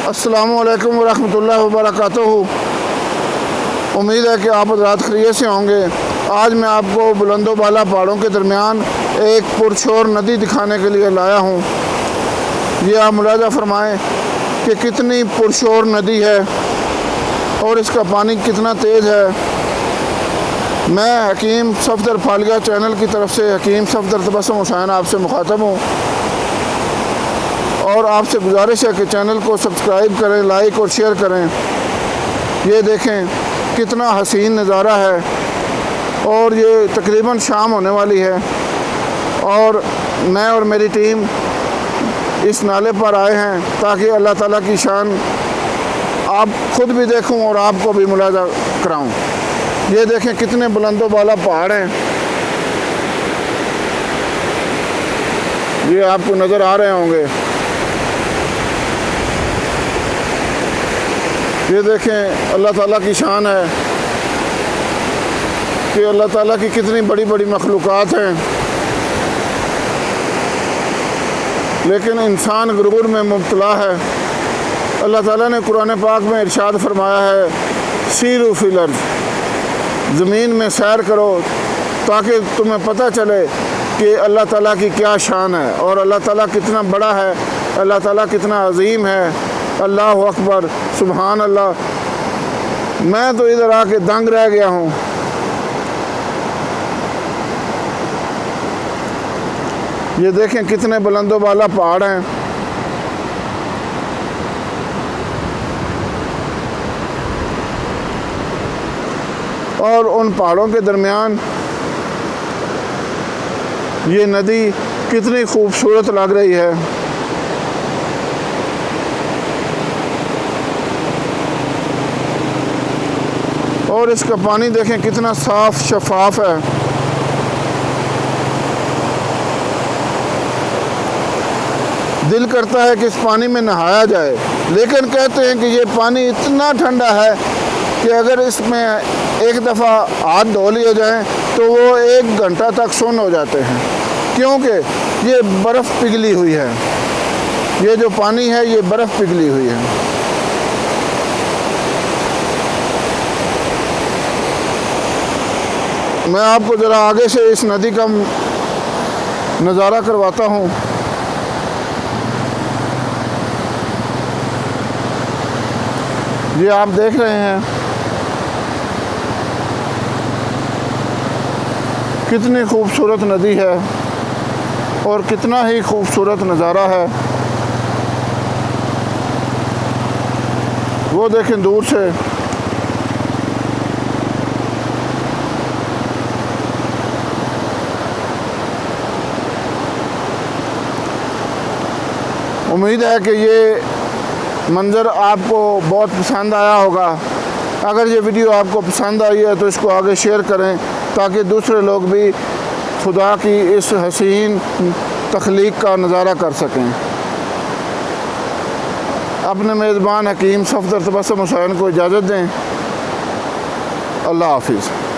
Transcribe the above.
अस्सलामु अलैकुम वरहमतुल्लाहि वबरकातुहू। उम्मीद है कि आप हज़रात खैरियत से होंगे। आज मैं आपको बुलंदो बाला पहाड़ों के दरमियान एक पुरशोर नदी दिखाने के लिए लाया हूँ। ये आप मुलाज़ा फरमाएँ कि कितनी पुरशोर नदी है और इसका पानी कितना तेज़ है। मैं हकीम सफदर फालिया चैनल की तरफ से हकीम सफदर तबस्सुम हुसैन आपसे मुखातब हूँ और आपसे गुजारिश है कि चैनल को सब्सक्राइब करें, लाइक और शेयर करें। ये देखें कितना हसीन नज़ारा है और ये तकरीबन शाम होने वाली है और मैं और मेरी टीम इस नाले पर आए हैं ताकि अल्लाह ताला की शान आप खुद भी देखूं और आपको भी मुलाज़ा कराऊं। ये देखें कितने बुलंदो बाला पहाड़ हैं। ये आपको नज़र आ रहे होंगे। ये देखें अल्लाह ताला की शान है कि अल्लाह ताला की कितनी बड़ी बड़ी मखलूक़ात हैं, लेकिन इंसान गुरूर में मुब्तला है। अल्लाह ताला ने कुरान पाक में इरशाद फरमाया है, सीरू फिल अर्ज़, ज़मीन में सैर करो ताकि तुम्हें पता चले कि अल्लाह ताला की क्या शान है और अल्लाह ताला कितना बड़ा है, अल्लाह ताला कितना अज़ीम है। अल्लाह अकबर, सुबहान अल्लाह। मैं तो इधर आके दंग रह गया हूँ। ये देखें कितने बुलंदो बाला पहाड़ हैं। और उन पहाड़ों के दरमियान ये नदी कितनी खूबसूरत लग रही है। और इसका पानी देखें कितना साफ शफाफ है। दिल करता है कि इस पानी में नहाया जाए, लेकिन कहते हैं कि ये पानी इतना ठंडा है कि अगर इसमें एक दफ़ा हाथ धो लिए जाएं तो वो 1 घंटा तक सुन्न हो जाते हैं, क्योंकि ये बर्फ़ पिघली हुई है। ये जो पानी है ये बर्फ़ पिघली हुई है। मैं आपको ज़रा आगे से इस नदी का नज़ारा करवाता हूँ। ये आप देख रहे हैं कितनी खूबसूरत नदी है और कितना ही खूबसूरत नज़ारा है। वो देखें दूर से उम्मीद है कि ये मंज़र आपको बहुत पसंद आया होगा। अगर ये वीडियो आपको पसंद आई है तो इसको आगे शेयर करें ताकि दूसरे लोग भी खुदा की इस हसीन तख्लीक का नज़ारा कर सकें। अपने मेज़बान हकीम सफदर तबस्सुम हुसैन को इजाज़त दें। अल्लाह हाफिज़।